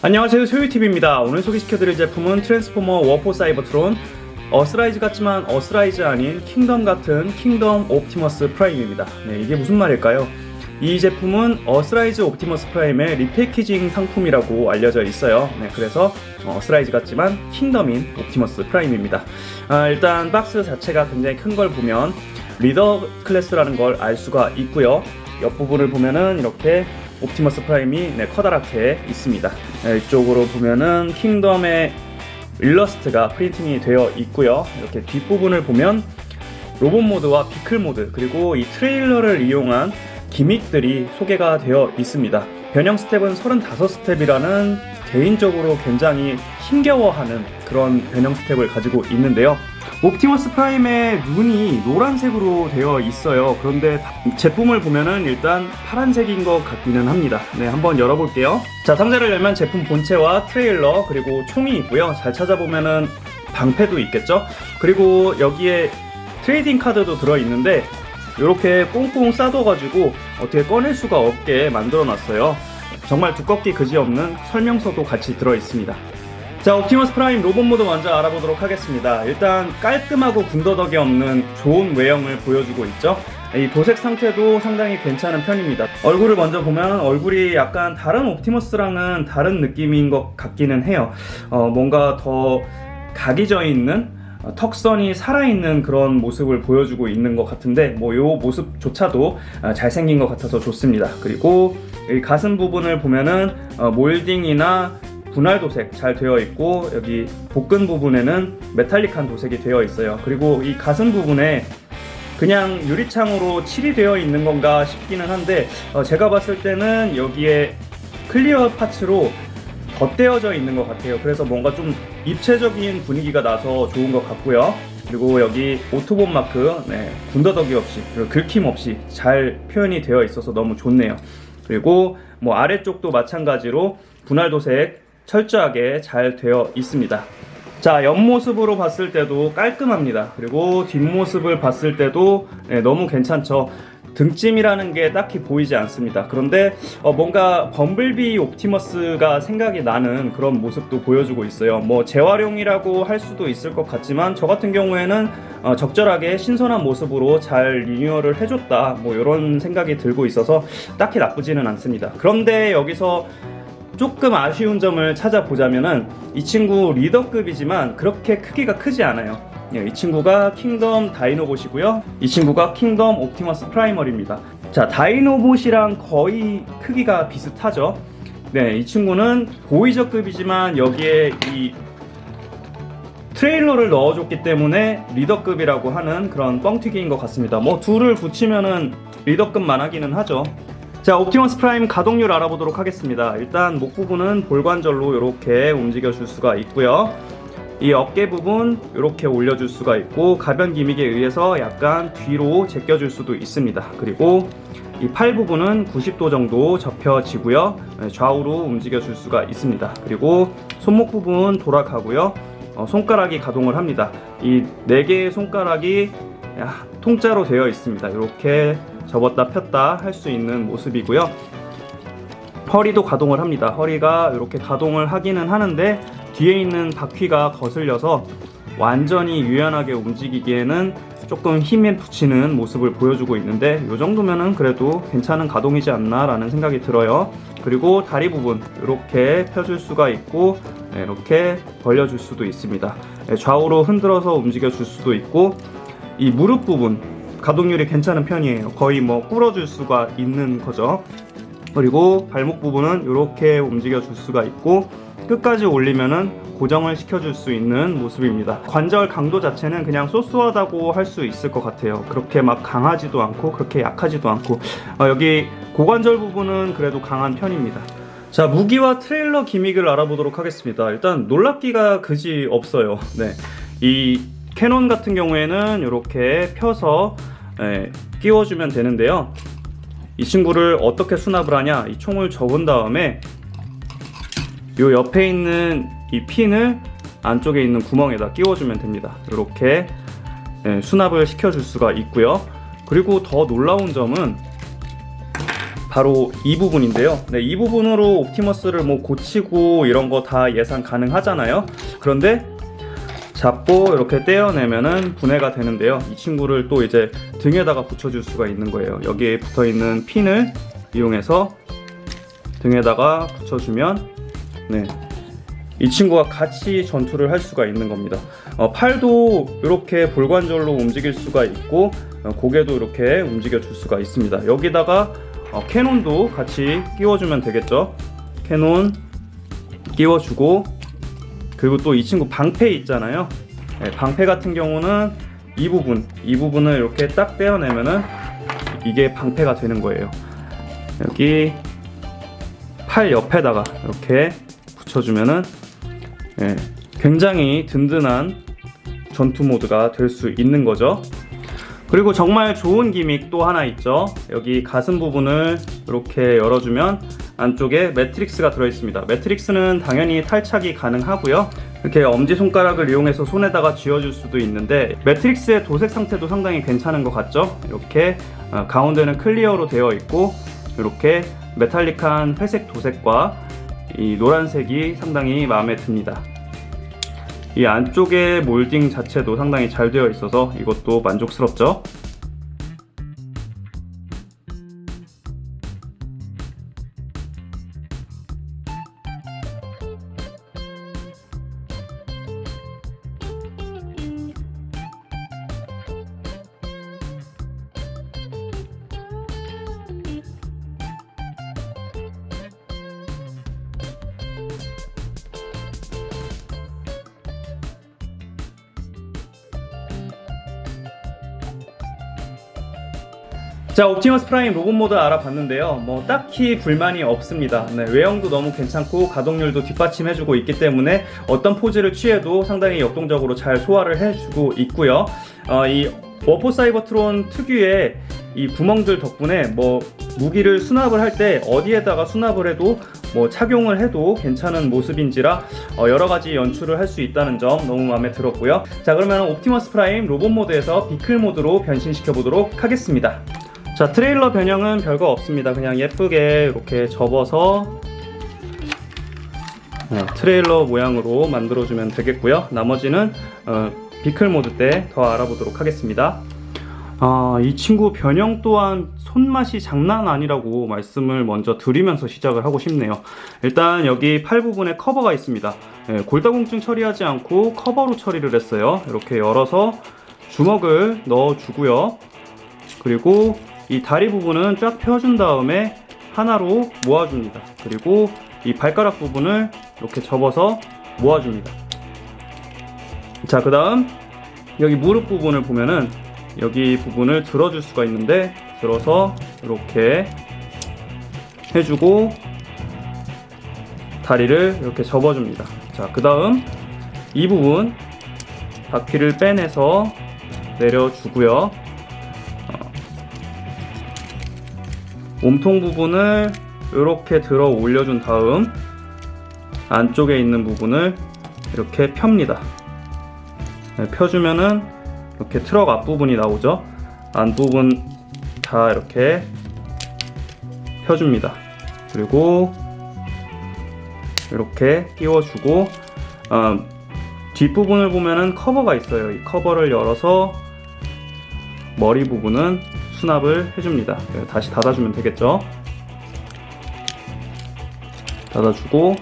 안녕하세요, 소유TV입니다. 오늘 소개시켜드릴 제품은 트랜스포머 워포 사이버트론, 어스라이즈 같지만 어스라이즈 아닌 킹덤 같은 킹덤 옵티머스 프라임입니다. 네, 이게 무슨 말일까요? 이 제품은 어스라이즈 옵티머스 프라임의 리패키징 상품이라고 알려져 있어요. 네, 그래서 어스라이즈 같지만 킹덤인 옵티머스 프라임입니다. 일단 박스 자체가 굉장히 큰 걸 보면 리더 클래스라는 걸 알 수가 있고요. 옆부분을 보면은 이렇게 옵티머스 프라임이 커다랗게 있습니다. 이쪽으로 보면은 킹덤의 일러스트가 프린팅이 되어 있고요. 이렇게 뒷부분을 보면 로봇 모드와 비클 모드, 그리고 이 트레일러를 이용한 기믹들이 소개가 되어 있습니다. 변형 스텝은 35스텝이라는 개인적으로 굉장히 힘겨워하는 그런 변형 스텝을 가지고 있는데요. 옵티머스 프라임의 눈이 노란색으로 되어 있어요. 그런데 제품을 보면은 일단 파란색인 것 같기는 합니다. 네, 한번 열어볼게요. 자, 상자를 열면 제품 본체와 트레일러 그리고 총이 있고요. 잘 찾아보면은 방패도 있겠죠. 그리고 여기에 트레이딩 카드도 들어있는데 이렇게 꽁꽁 싸둬가지고 어떻게 꺼낼 수가 없게 만들어 놨어요. 정말 두껍기 그지없는 설명서도 같이 들어있습니다. 자, 옵티머스 프라임 로봇 모드 먼저 알아보도록 하겠습니다. 일단 깔끔하고 군더더기 없는 좋은 외형을 보여주고 있죠. 이 도색 상태도 상당히 괜찮은 편입니다. 얼굴을 먼저 보면 얼굴이 약간 다른 옵티머스랑은 다른 느낌인 것 같기는 해요. 뭔가 더 각이 져 있는, 턱선이 살아있는 그런 모습을 보여주고 있는 것 같은데 요 모습조차도 잘생긴 것 같아서 좋습니다. 그리고 이 가슴 부분을 보면은 몰딩이나 분할 도색 잘 되어 있고, 여기 복근 부분에는 메탈릭한 도색이 되어 있어요. 그리고 이 가슴 부분에 그냥 유리창으로 칠이 되어 있는 건가 싶기는 한데 제가 봤을 때는 여기에 클리어 파츠로 덧대어져 있는 것 같아요. 그래서 뭔가 좀 입체적인 분위기가 나서 좋은 것 같고요. 그리고 여기 오토본 마크, 군더더기 없이 그리고 긁힘 없이 잘 표현이 되어 있어서 너무 좋네요. 그리고 아래쪽도 마찬가지로 분할 도색 철저하게 잘 되어 있습니다. 자, 옆모습으로 봤을 때도 깔끔합니다. 그리고 뒷모습을 봤을 때도 너무 괜찮죠. 등짐이라는 게 딱히 보이지 않습니다. 그런데 뭔가 범블비 옵티머스가 생각이 나는 그런 모습도 보여주고 있어요. 재활용이라고 할 수도 있을 것 같지만 저 같은 경우에는 적절하게 신선한 모습으로 잘 리뉴얼을 해줬다, 이런 생각이 들고 있어서 딱히 나쁘지는 않습니다. 그런데 여기서 조금 아쉬운 점을 찾아보자면은 이 친구 리더급이지만 그렇게 크기가 크지 않아요. 이 친구가 킹덤 다이노봇이고요. 이 친구가 킹덤 옵티머스 프라이머리입니다. 자, 다이노봇이랑 거의 크기가 비슷하죠. 이 친구는 보이저급이지만 여기에 이 트레일러를 넣어줬기 때문에 리더급이라고 하는 그런 뻥튀기인 것 같습니다. 둘을 붙이면은 리더급만 하기는 하죠. 자, 옵티머스 프라임 가동률 알아보도록 하겠습니다. 일단 목 부분은 볼관절로 이렇게 움직여 줄 수가 있고요. 이 어깨 부분 이렇게 올려줄 수가 있고, 가변 기믹에 의해서 약간 뒤로 제껴줄 수도 있습니다. 그리고 이 팔 부분은 90도 정도 접혀지고요. 좌우로 움직여 줄 수가 있습니다. 그리고 손목 부분 돌아가고요. 손가락이 가동을 합니다. 이 4개의 손가락이 통짜로 되어 있습니다. 이렇게 접었다 폈다 할 수 있는 모습이고요. 허리도 가동을 합니다. 허리가 이렇게 가동을 하기는 하는데 뒤에 있는 바퀴가 거슬려서 완전히 유연하게 움직이기에는 조금 힘에 붙이는 모습을 보여주고 있는데 이 정도면은 그래도 괜찮은 가동이지 않나 라는 생각이 들어요. 그리고 다리 부분 이렇게 펴줄 수가 있고 이렇게 벌려줄 수도 있습니다. 좌우로 흔들어서 움직여 줄 수도 있고, 이 무릎 부분 가동률이 괜찮은 편이에요. 거의 꿇어줄 수가 있는 거죠. 그리고 발목 부분은 이렇게 움직여 줄 수가 있고, 끝까지 올리면은 고정을 시켜줄 수 있는 모습입니다. 관절 강도 자체는 그냥 소소하다고 할 수 있을 것 같아요. 그렇게 강하지도 않고 그렇게 약하지도 않고, 여기 고관절 부분은 그래도 강한 편입니다. 자, 무기와 트레일러 기믹을 알아보도록 하겠습니다. 일단 놀랍기가 그지 없어요. 이 캐논 같은 경우에는 이렇게 펴서 끼워주면 되는데요. 이 친구를 어떻게 수납을 하냐, 이 총을 접은 다음에 요 옆에 있는 이 핀을 안쪽에 있는 구멍에다 끼워주면 됩니다. 이렇게 수납을 시켜줄 수가 있고요. 그리고 더 놀라운 점은 바로 이 부분인데요. 네, 이 부분으로 옵티머스를 뭐 고치고 이런 거 다 예상 가능하잖아요. 그런데 잡고 이렇게 떼어내면은 분해가 되는데요. 이 친구를 또 이제 등에다가 붙여줄 수가 있는 거예요. 여기에 붙어 있는 핀을 이용해서 등에다가 붙여주면 네, 이 친구와 같이 전투를 할 수가 있는 겁니다. 팔도 이렇게 볼관절로 움직일 수가 있고 고개도 이렇게 움직여 줄 수가 있습니다. 여기다가 캐논도 같이 끼워주면 되겠죠. 캐논 끼워주고, 그리고 또 이 친구 방패 있잖아요. 네, 방패 같은 경우는 이 부분을 이렇게 딱 떼어내면은 이게 방패가 되는 거예요. 여기 팔 옆에다가 이렇게 붙여주면은 네, 굉장히 든든한 전투 모드가 될 수 있는 거죠. 그리고 정말 좋은 기믹 또 하나 있죠. 여기 가슴 부분을 이렇게 열어주면 안쪽에 매트릭스가 들어있습니다. 매트릭스는 당연히 탈착이 가능하고요. 이렇게 엄지손가락을 이용해서 손에다가 쥐어줄 수도 있는데, 매트릭스의 도색 상태도 상당히 괜찮은 것 같죠? 이렇게 가운데는 클리어로 되어 있고, 이렇게 메탈릭한 회색 도색과 이 노란색이 상당히 마음에 듭니다. 이 안쪽의 몰딩 자체도 상당히 잘 되어 있어서 이것도 만족스럽죠? 자, 옵티머스 프라임 로봇 모드 알아봤는데요. 뭐 딱히 불만이 없습니다. 네, 외형도 너무 괜찮고 가동률도 뒷받침해주고 있기 때문에 어떤 포즈를 취해도 상당히 역동적으로 잘 소화를 해주고 있고요. 이 워포 사이버트론 특유의 이 구멍들 덕분에 뭐 무기를 수납을 할 때 어디에다가 수납을 해도 뭐 착용을 해도 괜찮은 모습인지라 여러 가지 연출을 할 수 있다는 점 너무 마음에 들었고요. 자, 그러면 옵티머스 프라임 로봇 모드에서 비클 모드로 변신시켜 보도록 하겠습니다. 자, 트레일러 변형은 별거 없습니다. 그냥 예쁘게 이렇게 접어서 트레일러 모양으로 만들어주면 되겠고요. 나머지는 비클 모드 때 더 알아보도록 하겠습니다. 이 친구 변형 또한 손맛이 장난 아니라고 말씀을 먼저 드리면서 시작을 하고 싶네요. 일단 여기 팔 부분에 커버가 있습니다. 골다공증 처리하지 않고 커버로 처리를 했어요. 이렇게 열어서 주먹을 넣어주고요. 그리고 이 다리 부분은 쫙 펴준 다음에 하나로 모아줍니다. 그리고 이 발가락 부분을 이렇게 접어서 모아줍니다. 자, 그 다음 여기 무릎 부분을 보면은 여기 부분을 들어줄 수가 있는데, 들어서 이렇게 해주고 다리를 이렇게 접어줍니다. 자, 그 다음 이 부분 바퀴를 빼내서 내려주고요. 몸통 부분을 이렇게 들어 올려준 다음 안쪽에 있는 부분을 이렇게 펴니다. 네, 펴주면은 이렇게 트럭 앞부분이 나오죠. 안부분 다 이렇게 펴줍니다. 그리고 이렇게 끼워주고 뒷부분을 보면은 커버가 있어요. 이 커버를 열어서 머리 부분은 수납을 해줍니다. 다시 닫아주면 되겠죠. 닫아주고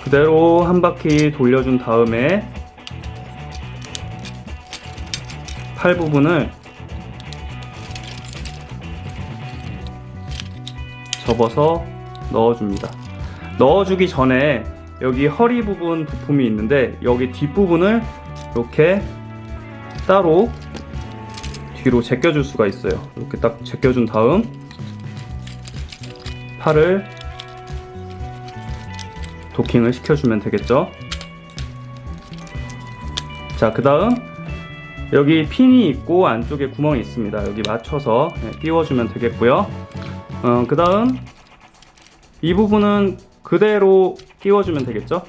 그대로 한 바퀴 돌려준 다음에 팔 부분을 접어서 넣어줍니다. 넣어주기 전에 여기 허리 부분 부품이 있는데 여기 뒷부분을 이렇게 따로 뒤로 제껴줄 수가 있어요. 이렇게 딱 제껴준 다음 팔을 도킹을 시켜주면 되겠죠. 자, 그 다음 여기 핀이 있고 안쪽에 구멍이 있습니다. 여기 맞춰서 끼워주면 되겠고요. 그 다음 이 부분은 그대로 끼워주면 되겠죠.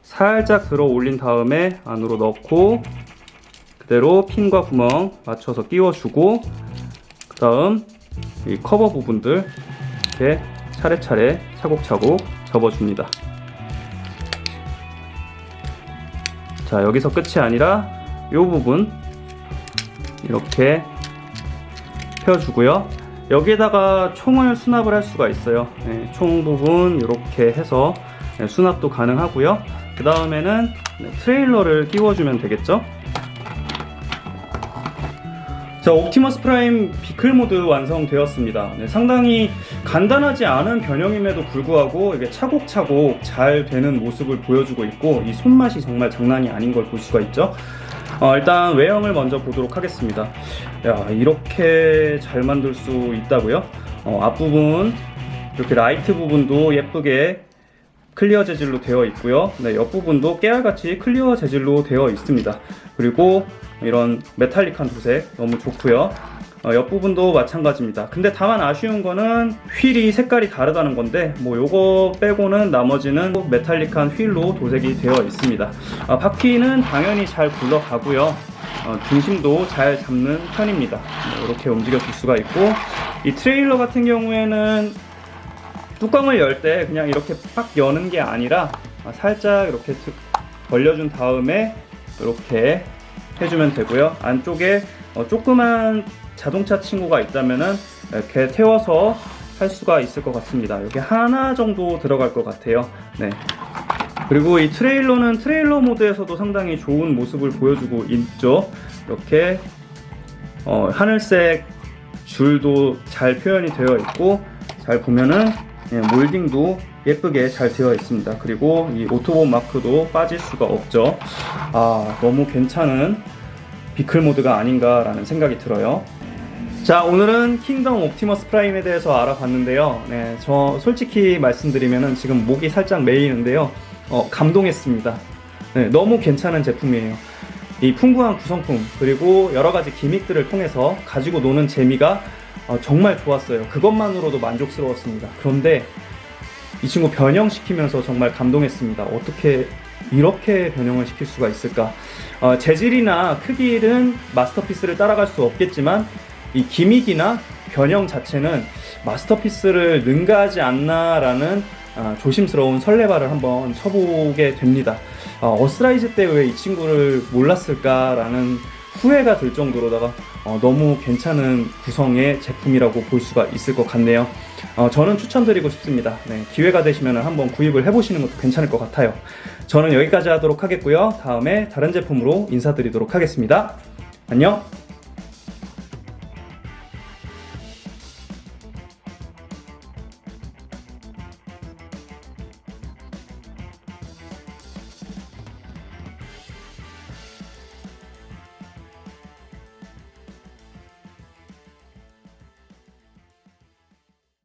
살짝 들어 올린 다음에 안으로 넣고 그대로 핀과 구멍 맞춰서 끼워주고, 그 다음 이 커버 부분들 이렇게 차례차례 차곡차곡 접어줍니다. 자, 여기서 끝이 아니라 이 부분 이렇게 펴주고요. 여기에다가 총을 수납을 할 수가 있어요. 네, 총 부분 이렇게 해서 수납도 가능하고요. 그 다음에는 트레일러를 끼워주면 되겠죠. 자, 옵티머스 프라임 비클 모드 완성되었습니다. 네, 상당히 간단하지 않은 변형임에도 불구하고 이게 차곡차곡 잘 되는 모습을 보여주고 있고, 이 손맛이 정말 장난이 아닌 걸 볼 수가 있죠. 일단 외형을 먼저 보도록 하겠습니다. 야, 이렇게 잘 만들 수 있다고요? 앞부분 이렇게 라이트 부분도 예쁘게 클리어 재질로 되어 있고요. 네, 옆부분도 깨알같이 클리어 재질로 되어 있습니다. 그리고 이런 메탈릭한 도색 너무 좋고요. 옆부분도 마찬가지입니다. 근데 다만 아쉬운 거는 휠이 색깔이 다르다는 건데, 뭐 요거 빼고는 나머지는 메탈릭한 휠로 도색이 되어 있습니다. 바퀴는 당연히 잘 굴러가고요. 중심도 잘 잡는 편입니다. 이렇게 움직여 줄 수가 있고, 이 트레일러 같은 경우에는 뚜껑을 열 때 그냥 이렇게 팍 여는 게 아니라 살짝 이렇게 벌려준 다음에 이렇게 해주면 되고요. 안쪽에 조그만 자동차 친구가 있다면은 이렇게 태워서 할 수가 있을 것 같습니다. 여기 하나 정도 들어갈 것 같아요. 네. 그리고 이 트레일러는 트레일러 모드에서도 상당히 좋은 모습을 보여주고 있죠. 이렇게 하늘색 줄도 잘 표현이 되어 있고, 잘 보면은 몰딩도 예쁘게 잘 되어 있습니다. 그리고 이 오토본 마크도 빠질 수가 없죠. 너무 괜찮은 비클 모드가 아닌가라는 생각이 들어요. 자, 오늘은 킹덤 옵티머스 프라임에 대해서 알아봤는데요. 네, 저 솔직히 말씀드리면은 지금 목이 살짝 메이는데요. 감동했습니다. 네, 너무 괜찮은 제품이에요. 이 풍부한 구성품, 그리고 여러가지 기믹들을 통해서 가지고 노는 재미가 정말 좋았어요. 그것만으로도 만족스러웠습니다. 그런데 이 친구 변형시키면서 정말 감동했습니다. 어떻게 이렇게 변형을 시킬 수가 있을까? 재질이나 크기는 마스터피스를 따라갈 수 없겠지만, 이 기믹이나 변형 자체는 마스터피스를 능가하지 않나라는 조심스러운 설레발을 한번 쳐보게 됩니다. 어스라이즈 때 왜 이 친구를 몰랐을까라는 후회가 들 정도로다가 너무 괜찮은 구성의 제품이라고 볼 수가 있을 것 같네요. 저는 추천드리고 싶습니다. 네, 기회가 되시면 한번 구입을 해보시는 것도 괜찮을 것 같아요. 저는 여기까지 하도록 하겠고요. 다음에 다른 제품으로 인사드리도록 하겠습니다. 안녕!